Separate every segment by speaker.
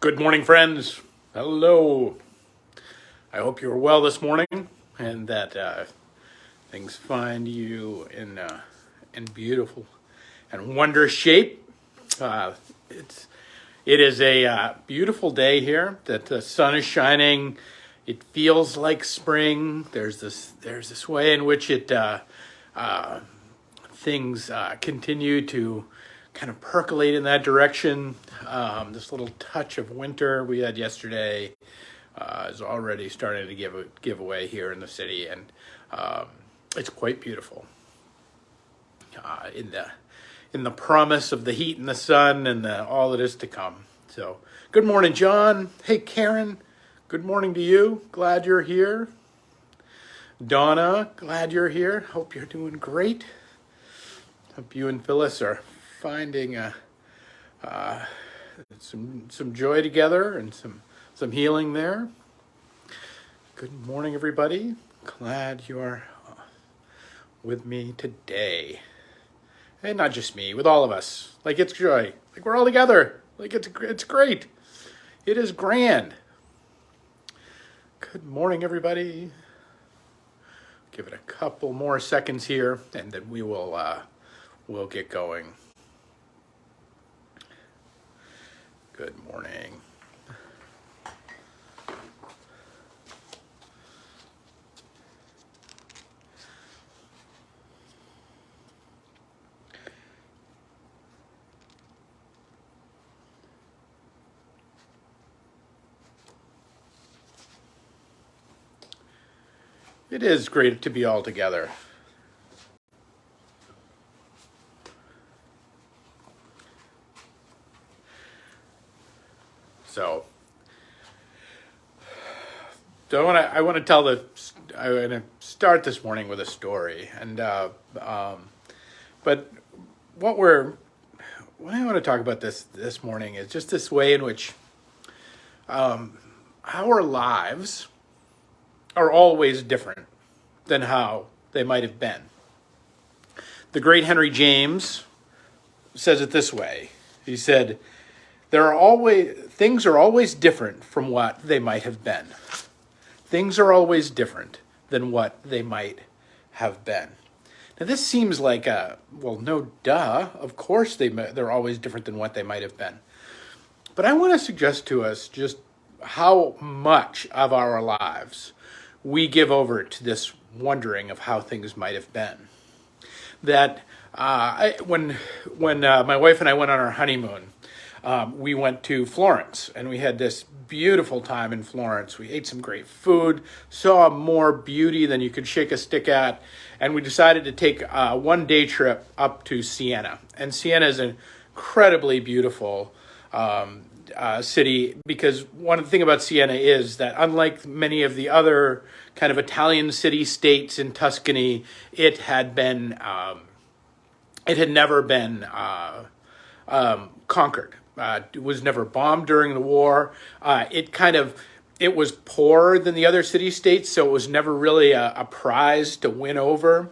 Speaker 1: Good morning, friends. Hello. I hope you're well this morning and that things find you in beautiful and wondrous shape. It is a beautiful day here. That the sun is shining. It feels like spring. There's this way in which things continue to kind of percolate in that direction. This little touch of winter we had yesterday is already starting to give away here in the city, and it's quite beautiful. In the promise of the heat and the sun and all that is to come. So, good morning, John. Hey, Karen. Good morning to you. Glad you're here. Donna, glad you're here. Hope you're doing great. Hope you and Phyllis are finding some joy together and some healing there. Good morning, everybody. Glad you're with me today. And not just me, with all of us. Like, it's joy. Like, we're all together. Like, it's great. It is grand. Good morning, everybody. Give it a couple more seconds here, and then we'll get going. Good morning. It is great to be all together. So, I want to start this morning with a story, and but what I want to talk about this morning is just this way in which our lives are always different than how they might have been. The great Henry James says it this way. He said, things are always different from what they might have been. Things are always different than what they might have been. Now this seems like no duh. Of course they're always different than what they might have been. But I want to suggest to us just how much of our lives we give over to this wondering of how things might have been. That when my wife and I went on our honeymoon, we went to Florence, and we had this beautiful time in Florence. We ate some great food, saw more beauty than you could shake a stick at, and we decided to take a one-day trip up to Siena. And Siena is an incredibly beautiful city, because one thing about Siena is that unlike many of the other kind of Italian city-states in Tuscany, it had never been conquered. It was never bombed during the war. It was poorer than the other city-states, so it was never really a prize to win over.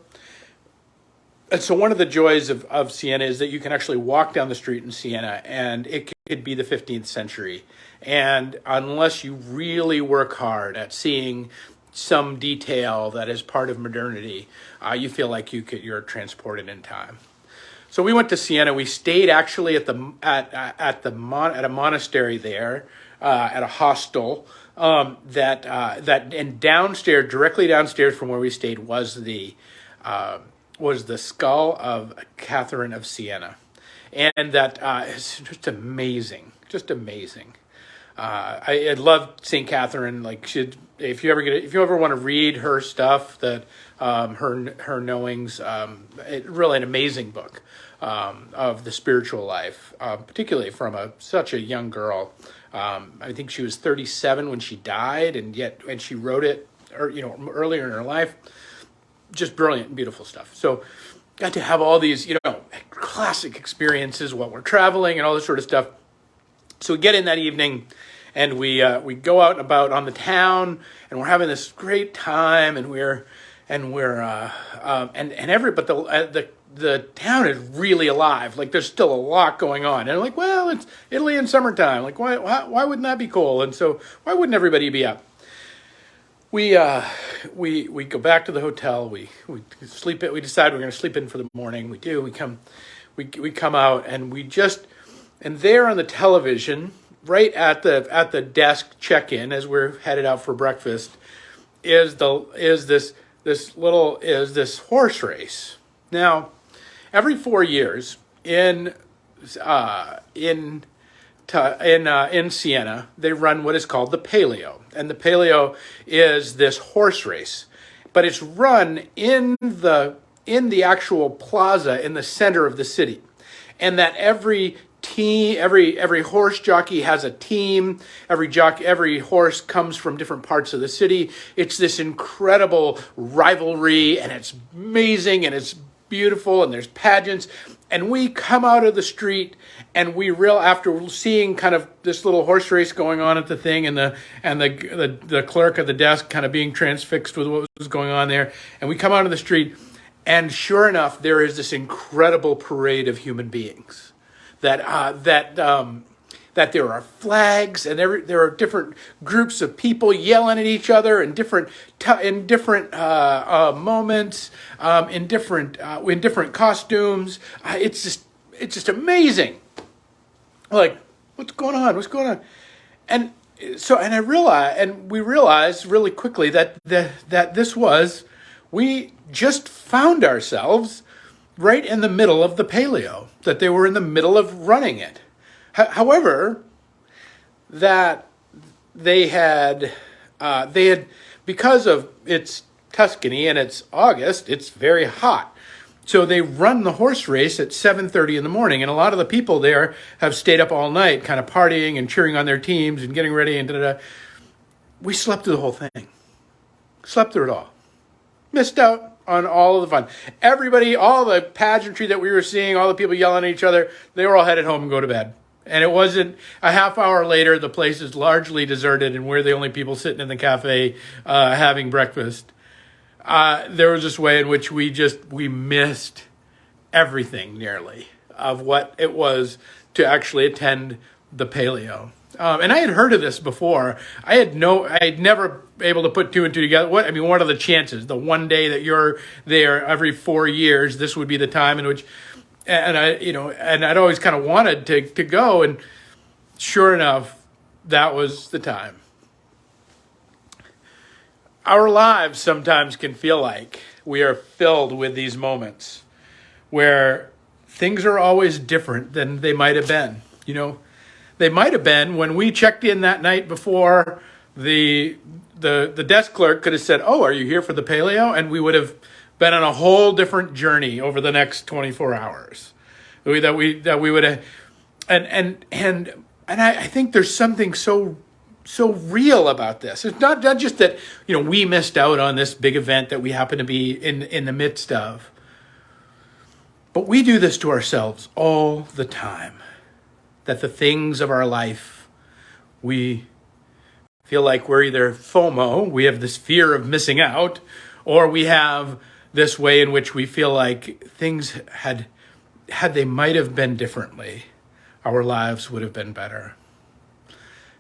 Speaker 1: And so one of the joys of Siena is that you can actually walk down the street in Siena, and it could be the 15th century. And unless you really work hard at seeing some detail that is part of modernity, you feel like you're transported in time. So we went to Siena. We stayed actually at a monastery there, at a hostel. And downstairs, directly downstairs from where we stayed, was the skull of Catherine of Siena, and that is just amazing, I loved St. Catherine. Like, if you ever want to read her stuff, her knowings, really an amazing book of the spiritual life, particularly from such a young girl. I think she was 37 when she died, and she wrote it, earlier in her life. Just brilliant and beautiful stuff. So got to have all these, classic experiences while we're traveling and all this sort of stuff. So we get in that evening, and we go out and about on the town, and we're having this great time, and the the town is really alive. Like there's still a lot going on. And I'm like, well, it's Italy in summertime. Like why wouldn't that be cool? And so why wouldn't everybody be up? We go back to the hotel. We sleep it. We decide we're going to sleep in for the morning. We do. We come out and and there on the television, right at the desk check-in as we're headed out for breakfast, is this horse race. Now, every 4 years in Siena, they run what is called the Palio. And the Palio is this horse race, but it's run in the actual plaza in the center of the city. And that every horse jockey has a team. Every horse comes from different parts of the city. It's this incredible rivalry, and it's amazing, and it's beautiful, and there's pageants. And we come out of the street, and after seeing kind of this little horse race going on at the thing, and the clerk at the desk kind of being transfixed with what was going on there, and we come out of the street, and sure enough, there is this incredible parade of human beings. That there are flags, and there are different groups of people yelling at each other in different moments, in different costumes. It's just amazing. Like, what's going on? What's going on? And so, we realized really quickly that we just found ourselves right in the middle of the Palio, that they were in the middle of running it. However, that they had, because of it's Tuscany and it's August, it's very hot. So they run the horse race at 7:30 in the morning. And a lot of the people there have stayed up all night, kind of partying and cheering on their teams and getting ready and da-da-da. We slept through the whole thing. Slept through it all. Missed out on all of the fun. Everybody, all the pageantry that we were seeing, all the people yelling at each other, they were all headed home and go to bed. And it wasn't a half hour later, the place is largely deserted and we're the only people sitting in the cafe having breakfast. There was this way in which we missed everything nearly of what it was to actually attend the Palio. And I had heard of this before. I had never able to put two and two together. What are the chances? The one day that you're there every 4 years, this would be the time in which, and I'd always kind of wanted to go. And sure enough, that was the time. Our lives sometimes can feel like we are filled with these moments where things are always different than they might have been. They might have been when we checked in that night before. The desk clerk could have said, "Oh, are you here for the Palio?" And we would have been on a whole different journey over the next 24 hours. That we would have, and I think there's something so real about this. It's not just that we missed out on this big event that we happen to be in the midst of, but we do this to ourselves all the time. That the things of our life, we feel like we're either FOMO, we have this fear of missing out, or we have this way in which we feel like things had they might have been differently, our lives would have been better.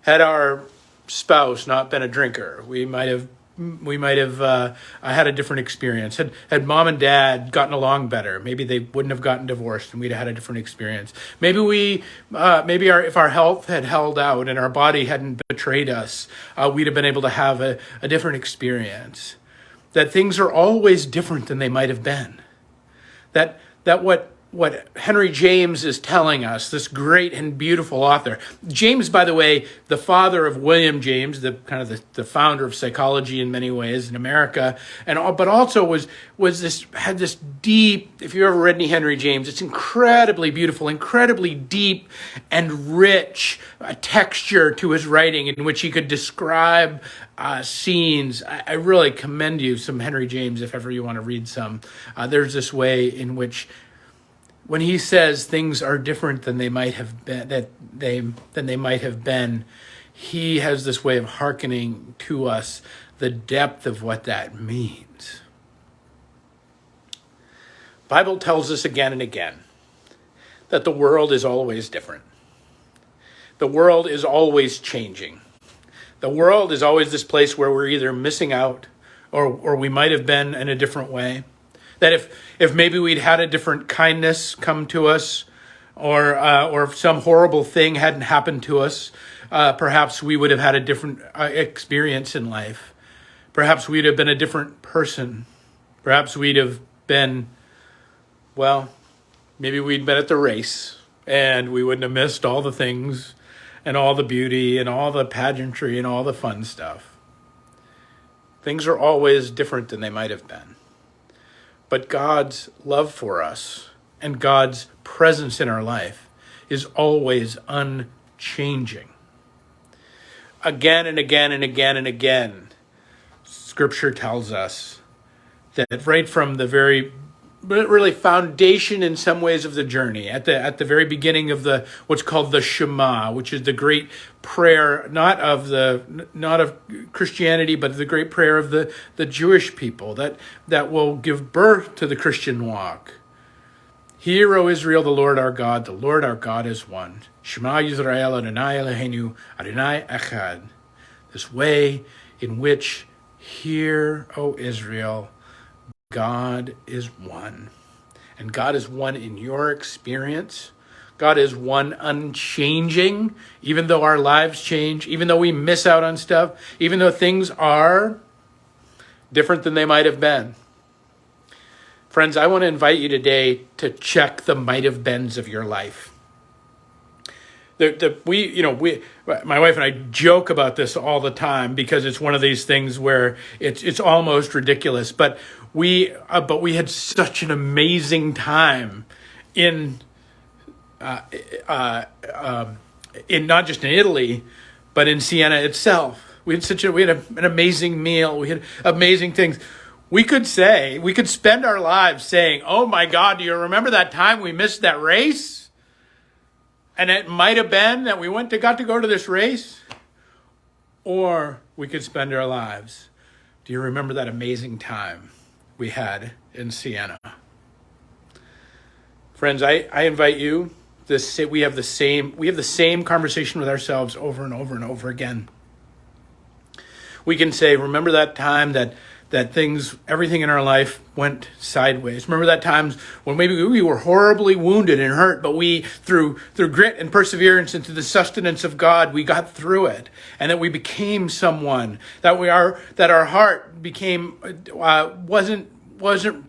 Speaker 1: Had our spouse not been a drinker, we might have had a different experience. Had mom and dad gotten along better, maybe they wouldn't have gotten divorced and we'd have had a different experience. Maybe if our health had held out and our body hadn't betrayed us, we'd have been able to have a different experience. That things are always different than they might have been. That what Henry James is telling us, this great and beautiful author. James, by the way, the father of William James, the founder of psychology in many ways in America, but also had this deep. If you've ever read any Henry James, it's incredibly beautiful, incredibly deep and rich texture to his writing, in which he could describe scenes. I really commend you some Henry James if ever you want to read some. There's this way in which, when he says things are different than they might have been, he has this way of hearkening to us the depth of what that means. Bible tells us again and again that the world is always different. The world is always changing. The world is always this place where we're either missing out or we might have been in a different way. That if maybe we'd had a different kindness come to us, or if some horrible thing hadn't happened to us, perhaps we would have had a different experience in life. Perhaps we'd have been a different person. Perhaps we'd have been, well, maybe we'd been at the race and we wouldn't have missed all the things and all the beauty and all the pageantry and all the fun stuff. Things are always different than they might have been. But God's love for us and God's presence in our life is always unchanging. Again and again and again and again, Scripture tells us that right from the very really foundation in some ways of the journey, at the very beginning of the what's called the Shema, which is the great prayer not of Christianity, but the great prayer of the Jewish people that will give birth to the Christian walk. Hear, O Israel, the Lord our God is one. Shema Yisrael Adonai Eloheinu Adonai Echad. This way in which, hear, O Israel, God is one. And God is one in your experience. God is one unchanging, even though our lives change, even though we miss out on stuff, even though things are different than they might have been. Friends, I want to invite you today to check the might have beens of your life. My wife and I joke about this all the time because it's one of these things where it's almost ridiculous. But we had such an amazing time in not just in Italy, but in Siena itself. We had an amazing meal. We had amazing things. We could spend our lives saying, "Oh my God, do you remember that time we missed that race?" And it might have been that we got to go to this race. Or we could spend our lives, do you remember that amazing time we had in Siena? Friends, I invite you, we have the same conversation with ourselves over and over and over again. We can say, remember that time that everything in our life went sideways. Remember that times when maybe we were horribly wounded and hurt, but we, through grit and perseverance and through the sustenance of God, we got through it. And that we became someone, that our heart became, wasn't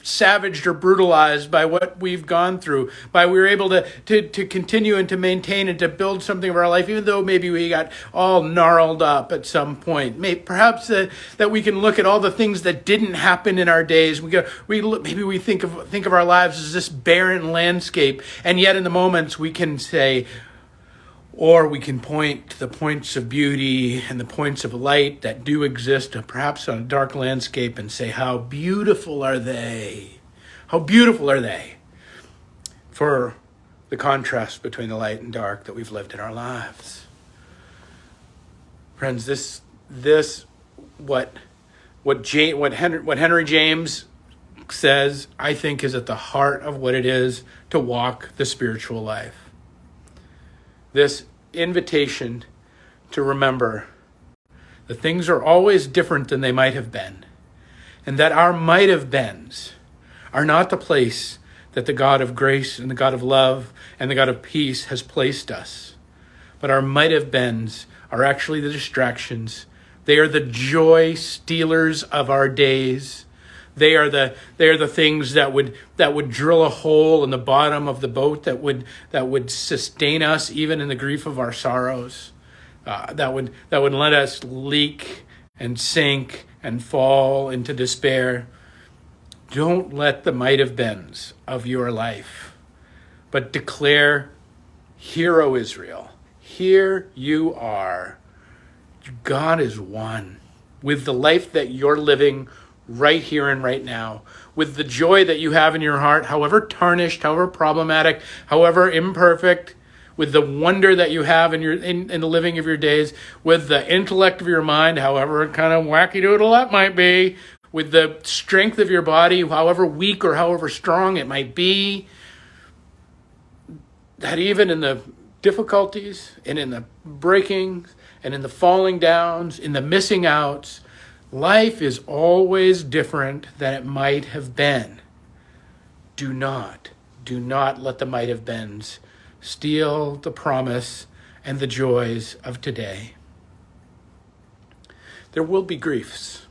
Speaker 1: savaged or brutalized by what we've gone through, we were able to continue and to maintain and to build something of our life, even though maybe we got all gnarled up at some point. Perhaps that we can look at all the things that didn't happen in our days. Maybe we think of our lives as this barren landscape, and yet in the moments we can say, or we can point to the points of beauty and the points of light that do exist, perhaps on a dark landscape, and say, how beautiful are they? How beautiful are they? For the contrast between the light and dark that we've lived in our lives. Friends, what Henry James says, I think, is at the heart of what it is to walk the spiritual life. This invitation to remember that things are always different than they might have been, and that our might have beens are not the place that the God of grace and the God of love and the God of peace has placed us. But our might have beens are actually the distractions. They are the joy stealers of our days. They are the things that would drill a hole in the bottom of the boat, that would sustain us even in the grief of our sorrows, that would let us leak and sink and fall into despair. Don't let the might have beens of your life, but declare, hear, O Israel, here you are. God is one. With the life that you're living right here and right now, with the joy that you have in your heart, however tarnished, however problematic, however imperfect, with the wonder that you have in the living of your days, with the intellect of your mind, however kind of wacky doodle that might be, with the strength of your body, however weak or however strong it might be, that even in the difficulties and in the breakings and in the falling downs, in the missing outs, life is always different than it might have been. Do not let the might have beens steal the promise and the joys of today. There will be griefs,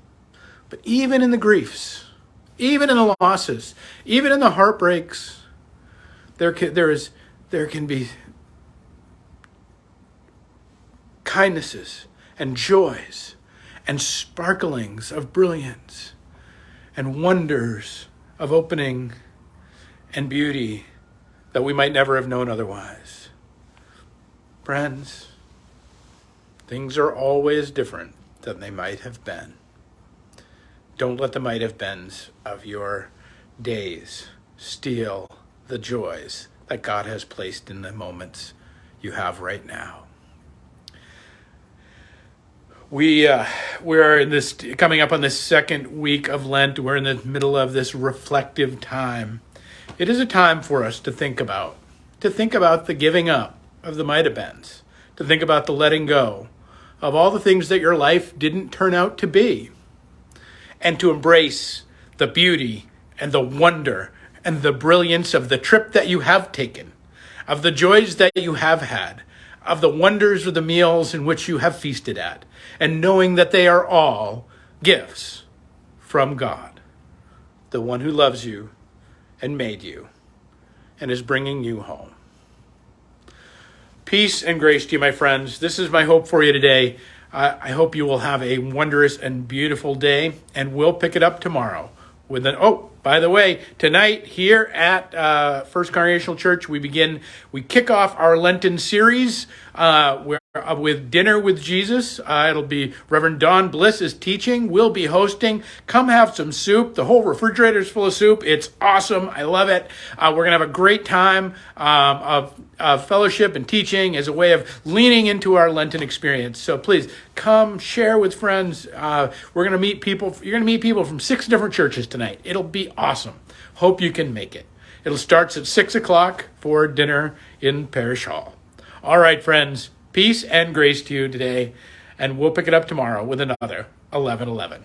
Speaker 1: but even in the griefs, even in the losses, even in the heartbreaks, there can be kindnesses and joys and sparklings of brilliance and wonders of opening and beauty that we might never have known otherwise. Friends, things are always different than they might have been. Don't let the might have beens of your days steal the joys that God has placed in the moments you have right now. We're in this coming up on this second week of Lent. We're in the middle of this reflective time. It is a time for us to think about the giving up of the might have beens, to think about the letting go of all the things that your life didn't turn out to be, and to embrace the beauty and the wonder and the brilliance of the trip that you have taken, of the joys that you have had, of the wonders of the meals in which you have feasted at, and knowing that they are all gifts from God, the one who loves you and made you and is bringing you home. Peace and grace to you, my friends. This is my hope for you today. I hope you will have a wondrous and beautiful day, and we'll pick it up tomorrow with by the way, tonight here at First Congregational Church, we kick off our Lenten series with Dinner with Jesus. It'll be Reverend Don Bliss is teaching. We'll be hosting. Come have some soup. The whole refrigerator is full of soup. It's awesome. I love it. We're going to have a great time of fellowship and teaching as a way of leaning into our Lenten experience. So please come share with friends. We're going to meet people. You're going to meet people from 6 different churches tonight. It'll be awesome. Hope you can make it. It'll start at 6 o'clock for dinner in Parish Hall. All right, friends. Peace and grace to you today, and we'll pick it up tomorrow with another 11:11.